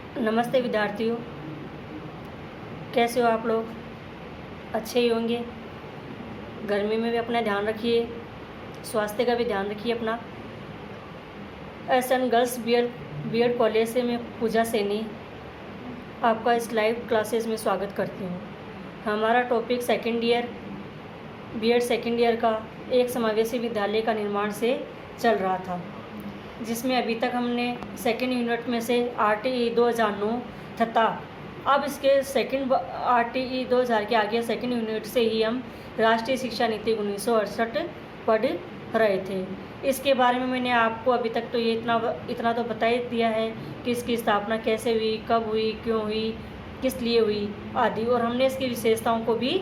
नमस्ते विद्यार्थियों, कैसे हो आप लोग? अच्छे ही होंगे। गर्मी में भी अपना ध्यान रखिए, स्वास्थ्य का भी ध्यान रखिए अपना। एसएन गर्ल्स बीएड कॉलेज से मैं पूजा सैनी आपका इस लाइव क्लासेस में स्वागत करती हूँ। हमारा topic second year BEd second year का एक समावेशी विद्यालय का निर्माण से चल रहा था, जिसमें अभी तक हमने सेकेंड यूनिट में से RTE 2009 तथा अब इसके सेकेंड RTE 2000 के आगे सेकेंड यूनिट से ही हम राष्ट्रीय शिक्षा नीति 1968 पढ़ रहे थे। इसके बारे में मैंने आपको अभी तक तो ये इतना तो बता ही दिया है कि इसकी स्थापना कैसे हुई, कब हुई, क्यों हुई, किस लिए हुई आदि, और हमने इसकी विशेषताओं को भी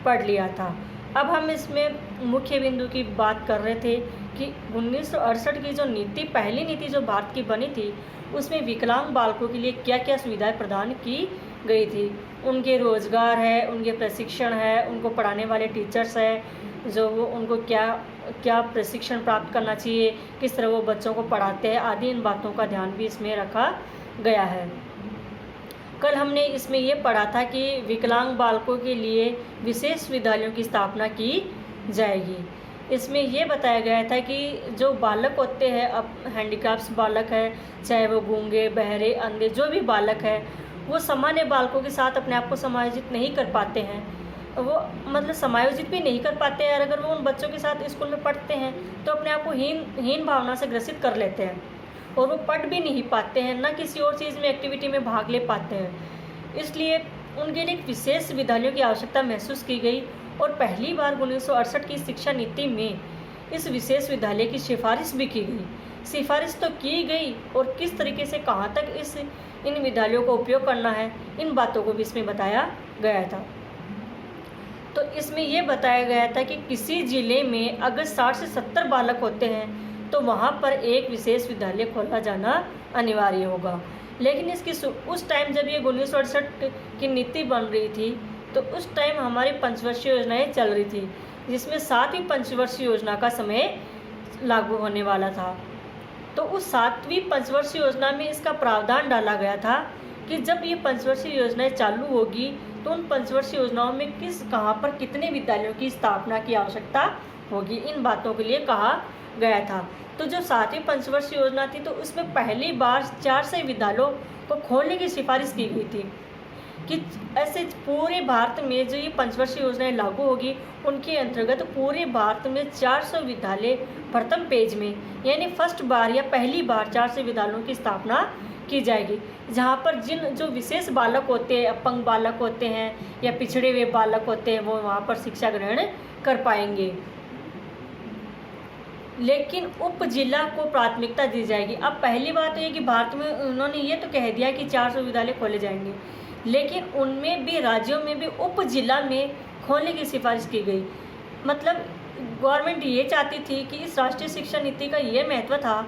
पढ़ लिया था। अब हम इसमें मुख्य बिंदु की बात कर रहे थे कि 1968 की जो नीति, पहली नीति जो भारत की बनी थी, उसमें विकलांग बालकों के लिए क्या क्या सुविधाएं प्रदान की गई थी। उनके रोजगार है, उनके प्रशिक्षण है, उनको पढ़ाने वाले टीचर्स है जो वो उनको क्या क्या प्रशिक्षण प्राप्त करना चाहिए, किस तरह वो बच्चों को पढ़ाते हैं आदि, इन बातों का ध्यान भी इसमें रखा गया है। कल हमने इसमें ये पढ़ा था कि विकलांग बालकों के लिए विशेष विद्यालयों की स्थापना की जाएगी। इसमें ये बताया गया था कि जो बालक होते हैं, अब हैंडीकैप्स बालक है, चाहे वो गूंगे, बहरे, अंधे, जो भी बालक है, वो सामान्य बालकों के साथ अपने आप को समायोजित नहीं कर पाते हैं। वो मतलब समायोजित भी नहीं कर पाते हैं, और अगर वो उन बच्चों के साथ स्कूल में पढ़ते हैं तो अपने आप को हीन भावना से ग्रसित कर लेते हैं, और वो पढ़ भी नहीं पाते हैं, ना किसी और चीज़ में एक्टिविटी में भाग ले पाते हैं। इसलिए उनके लिए एक विशेष विद्यालयों की आवश्यकता महसूस की गई, और पहली बार 1968 की शिक्षा नीति में इस विशेष विद्यालय की सिफारिश भी की गई। सिफारिश तो की गई, और किस तरीके से कहाँ तक इन विद्यालयों को उपयोग करना है, इन बातों को भी इसमें बताया गया था। तो इसमें यह बताया गया था कि किसी जिले में अगर 60 से 70 बालक होते हैं तो वहाँ पर एक विशेष विद्यालय खोला जाना अनिवार्य होगा। लेकिन इसकी उस टाइम जब ये 1968 की नीति बन रही थी, तो उस टाइम हमारी पंचवर्षीय योजनाएं चल रही थी, जिसमें 7वीं पंचवर्षीय योजना का समय लागू होने वाला था। तो उस 7वीं पंचवर्षीय योजना में इसका प्रावधान डाला गया था कि जब ये पंचवर्षीय योजनाएं चालू होगी तो उन पंचवर्षीय योजनाओं में कहाँ पर कितने विद्यालयों की स्थापना की आवश्यकता होगी, इन बातों के लिए कहा गया था। तो जो 7वीं पंचवर्षीय योजना थी, तो उसमें पहली बार 400 विद्यालयों को खोलने की सिफारिश की गई थी कि ऐसे पूरे भारत में जो ये पंचवर्षीय योजनाएं लागू होगी, उनके अंतर्गत पूरे भारत में 400 विद्यालय प्रथम पेज में, यानी फर्स्ट बार या पहली बार 400 विद्यालयों की स्थापना की जाएगी, जहाँ पर जो विशेष बालक होते हैं, अपंग बालक होते हैं या पिछड़े हुए बालक होते हैं, वो वहाँ पर शिक्षा ग्रहण कर पाएंगे। लेकिन उप जिला को प्राथमिकता दी जाएगी। अब पहली बात तो ये कि भारत में उन्होंने ये तो कह दिया कि 400 विद्यालय खोले जाएंगे, लेकिन उनमें भी, राज्यों में भी उप जिला में खोलने की सिफारिश की गई। मतलब गवर्नमेंट ये चाहती थी कि इस राष्ट्रीय शिक्षा नीति का ये महत्व था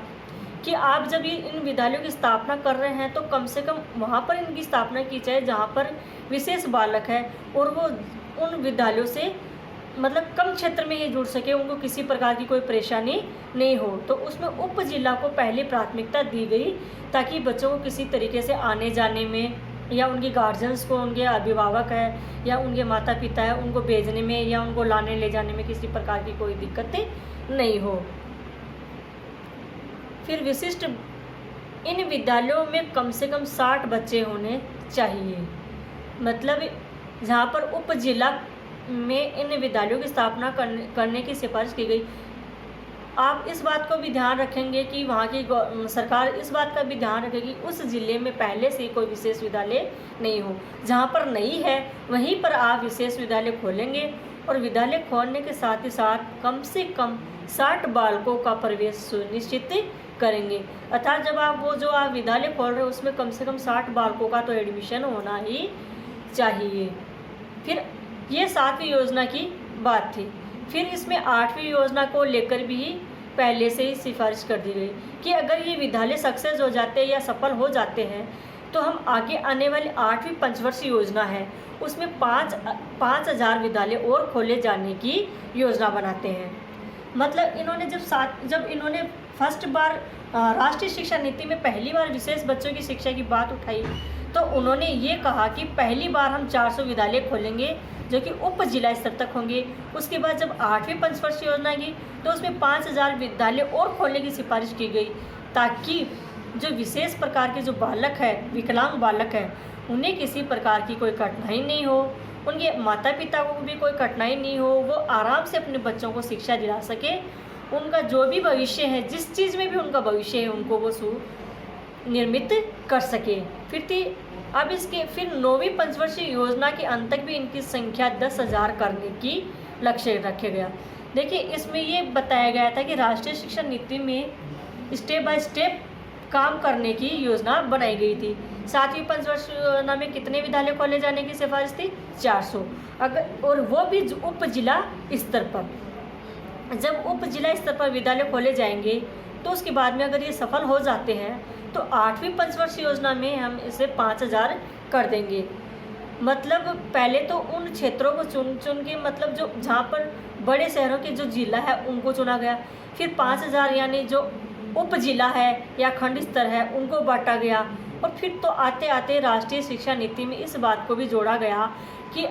कि आप जब ये इन विद्यालयों की स्थापना कर रहे हैं तो कम से कम वहाँ पर इनकी स्थापना की जाए जहाँ पर विशेष बालक है, और वो उन विद्यालयों से मतलब कम क्षेत्र में ही जुड़ सके, उनको किसी प्रकार की कोई परेशानी नहीं हो। तो उसमें उप जिला को पहले प्राथमिकता दी गई, ताकि बच्चों को किसी तरीके से आने जाने में, या उनके गार्जियंस को, उनके अभिभावक है या उनके माता पिता है, उनको भेजने में या उनको लाने ले जाने में किसी प्रकार की कोई दिक्कतें नहीं हो। फिर विशिष्ट, इन विद्यालयों में कम से कम 60 बच्चे होने चाहिए। मतलब जहाँ पर उप जिला में इन विद्यालयों की स्थापना करने की सिफारिश की गई। आप इस बात को भी ध्यान रखेंगे कि वहाँ की सरकार इस बात का भी ध्यान रखेगी उस ज़िले में पहले से कोई विशेष विद्यालय नहीं हो। जहाँ पर नहीं है वहीं पर आप विशेष विद्यालय खोलेंगे, और विद्यालय खोलने के साथ ही साथ कम से कम 60 बालकों का प्रवेश सुनिश्चित करेंगे। अर्थात जब आप विद्यालय खोल रहे हो उसमें कम से कम 60 बालकों का तो एडमिशन होना ही चाहिए। फिर ये 7वीं योजना की बात थी। फिर इसमें 8वीं योजना को लेकर भी पहले से ही सिफारिश कर दी गई कि अगर ये विद्यालय सक्सेस हो जाते हैं या सफल हो जाते हैं, तो हम आगे आने वाली 8वीं पंचवर्षीय योजना है उसमें 5,000 विद्यालय और खोले जाने की योजना बनाते हैं। मतलब इन्होंने जब इन्होंने फर्स्ट बार राष्ट्रीय शिक्षा नीति में पहली बार विशेष बच्चों की शिक्षा की बात उठाई तो उन्होंने ये कहा कि पहली बार हम 400 विद्यालय खोलेंगे जो कि उप जिला स्तर तक होंगे। उसके बाद जब 8वीं पंचवर्षीय योजना की तो उसमें 5000 विद्यालय और खोलने की सिफारिश की गई, ताकि जो विशेष प्रकार के जो बालक है, विकलांग बालक है, उन्हें किसी प्रकार की कोई कठिनाई नहीं हो, उनके माता पिता को भी कोई कठिनाई नहीं हो, वो आराम से अपने बच्चों को शिक्षा दिला सके। उनका जो भी भविष्य है, जिस चीज़ में भी उनका भविष्य है, उनको वो निर्मित कर सके। अब इसके फिर 9वीं पंचवर्षीय योजना के अंत तक भी इनकी संख्या 10,000 करने की लक्ष्य रखा गया। देखिए, इसमें ये बताया गया था कि राष्ट्रीय शिक्षा नीति में स्टेप बाय स्टेप काम करने की योजना बनाई गई थी। 7वीं पंचवर्षीय योजना में कितने विद्यालय खोले जाने की सिफारिश थी? 400, और वो भी उप जिला स्तर पर। जब उप जिला स्तर पर विद्यालय खोले जाएंगे तो उसके बाद में अगर ये सफल हो जाते हैं तो 8वीं पंचवर्षीय योजना में हम इसे 5000 कर देंगे। मतलब पहले तो उन क्षेत्रों को चुन के, मतलब जो जहाँ पर बड़े शहरों के जो जिला है उनको चुना गया। फिर 5000 यानी जो उप जिला है या खंड स्तर है उनको बांटा गया। और फिर तो आते आते राष्ट्रीय शिक्षा नीति में इस बात को भी जोड़ा गया कि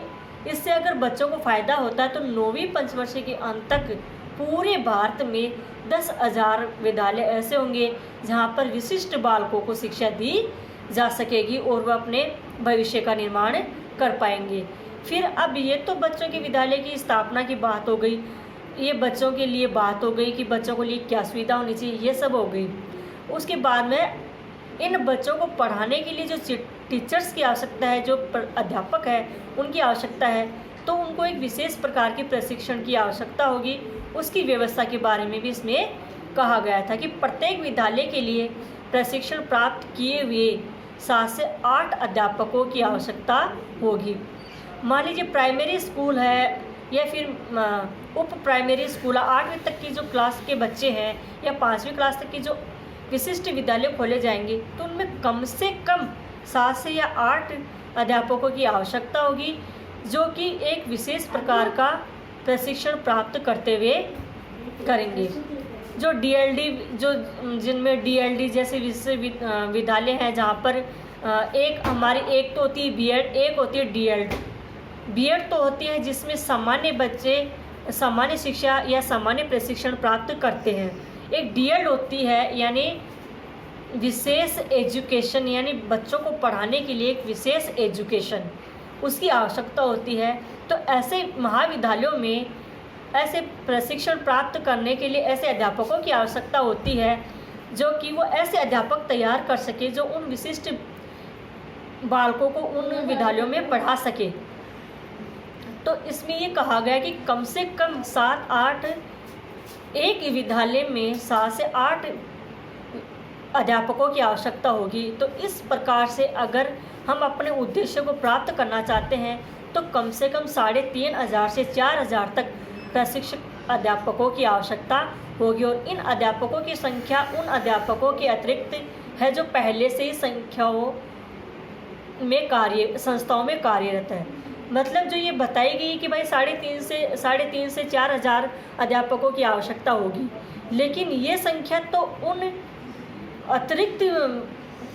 इससे अगर बच्चों को फ़ायदा होता है तो 9वीं पंचवर्षीय के अंत तक पूरे भारत में 10,000 विद्यालय ऐसे होंगे जहाँ पर विशिष्ट बालकों को शिक्षा दी जा सकेगी और वह अपने भविष्य का निर्माण कर पाएंगे। फिर अब ये तो बच्चों के विद्यालय की स्थापना की बात हो गई, ये बच्चों के लिए बात हो गई कि बच्चों के लिए क्या सुविधा होनी चाहिए, ये सब हो गई। उसके बाद में इन बच्चों को पढ़ाने के लिए जो टीचर्स की आवश्यकता है, जो अध्यापक है उनकी आवश्यकता है, तो उनको एक विशेष प्रकार की प्रशिक्षण की आवश्यकता होगी। उसकी व्यवस्था के बारे में भी इसमें कहा गया था कि प्रत्येक विद्यालय के लिए प्रशिक्षण प्राप्त किए हुए 7 से 8 अध्यापकों की आवश्यकता होगी। मान लीजिए प्राइमरी स्कूल है या फिर उप प्राइमरी स्कूल, 8वीं तक की जो क्लास के बच्चे हैं या 5वीं क्लास तक की जो विशिष्ट विद्यालय खोले जाएंगे तो उनमें कम से कम 7 से या 8 अध्यापकों की आवश्यकता होगी, जो कि एक विशेष प्रकार का प्रशिक्षण प्राप्त करते हुए करेंगे। जो डीएलडी, जो जिनमें डीएलडी जैसे विद्यालय हैं जहाँ पर एक तो होती है बीएड, एक होती है डीएड। बीएड तो होती है जिसमें सामान्य बच्चे सामान्य शिक्षा या सामान्य प्रशिक्षण प्राप्त करते हैं। एक डीएड होती है यानी विशेष एजुकेशन, यानी बच्चों को पढ़ाने के लिए एक विशेष एजुकेशन उसकी आवश्यकता होती है। तो ऐसे महाविद्यालयों में ऐसे प्रशिक्षण प्राप्त करने के लिए ऐसे अध्यापकों की आवश्यकता होती है जो कि वो ऐसे अध्यापक तैयार कर सके जो उन विशिष्ट बालकों को उन विद्यालयों में पढ़ा सके। तो इसमें ये कहा गया कि कम से कम 7-8 एक विद्यालय में 7 से 8 अध्यापकों की आवश्यकता होगी। तो इस प्रकार से अगर हम अपने उद्देश्य को प्राप्त करना चाहते हैं तो कम से कम 3500 से 4000 तक प्रशिक्षक अध्यापकों की आवश्यकता होगी। और इन अध्यापकों की संख्या उन अध्यापकों के अतिरिक्त है जो पहले से ही संस्थाओं में कार्यरत है। मतलब जो ये बताई गई कि भाई 3.5 से 4000 अध्यापकों की आवश्यकता होगी, लेकिन ये संख्या तो उन अतिरिक्त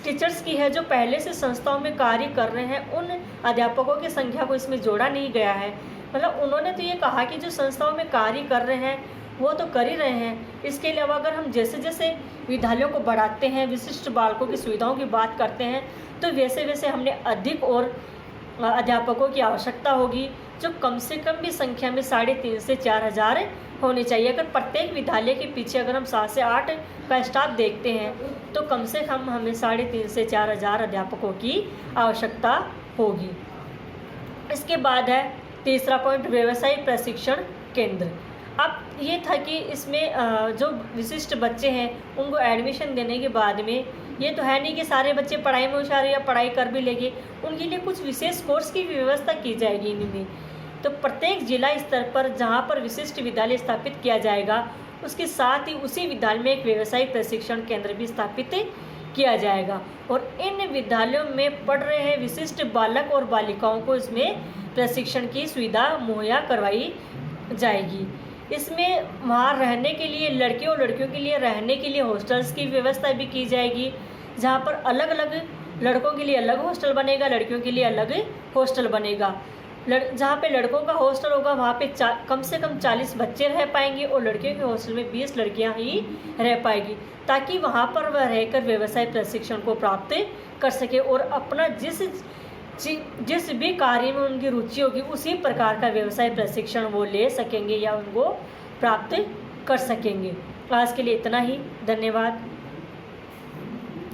टीचर्स की है जो पहले से संस्थाओं में कार्य कर रहे हैं। उन अध्यापकों की संख्या को इसमें जोड़ा नहीं गया है। मतलब उन्होंने तो ये कहा कि जो संस्थाओं में कार्य कर रहे हैं वो तो कर ही रहे हैं, इसके अलावा अगर हम जैसे जैसे विद्यालयों को बढ़ाते हैं, विशिष्ट बालकों की सुविधाओं की बात करते हैं, तो वैसे वैसे हमने अधिक और अध्यापकों की आवश्यकता होगी, जो कम से कम भी संख्या में 3.5 से 4000 होनी चाहिए। अगर प्रत्येक विद्यालय के पीछे अगर हम 7 से 8 का स्टाफ देखते हैं तो कम से कम हमें 3.5 से 4000 अध्यापकों की आवश्यकता होगी। इसके बाद है तीसरा पॉइंट, व्यवसायिक प्रशिक्षण केंद्र। अब ये था कि इसमें जो विशिष्ट बच्चे हैं उनको एडमिशन देने के बाद में ये तो है नहीं कि सारे बच्चे पढ़ाई में होशियार या पढ़ाई कर भी लेंगे, उनके लिए कुछ विशेष कोर्स की व्यवस्था की जाएगी इनमें। तो प्रत्येक जिला स्तर पर जहाँ पर विशिष्ट विद्यालय स्थापित किया जाएगा उसके साथ ही उसी विद्यालय में एक व्यवसायिक प्रशिक्षण केंद्र भी स्थापित किया जाएगा और इन विद्यालयों में पढ़ रहे हैं विशिष्ट बालक और बालिकाओं को इसमें प्रशिक्षण की सुविधा मुहैया करवाई जाएगी। इसमें वहाँ रहने के लिए लड़के और लड़कियों के लिए रहने के लिए हॉस्टल्स की व्यवस्था भी की जाएगी, जहाँ पर अलग अलग लड़कों के लिए अलग हॉस्टल बनेगा, लड़कियों के लिए अलग हॉस्टल बनेगा। जहाँ पे लड़कों का हॉस्टल होगा वहाँ पे कम से कम 40 बच्चे रह पाएंगे और लड़कियों के हॉस्टल में 20 लड़कियाँ ही रह पाएगी, ताकि वहाँ पर वह रहकर व्यवसाय प्रशिक्षण को प्राप्त कर सके और अपना जिस भी कार्य में उनकी रुचि होगी उसी प्रकार का व्यवसाय प्रशिक्षण वो ले सकेंगे या उनको प्राप्त कर सकेंगे। आज के लिए इतना ही, धन्यवाद।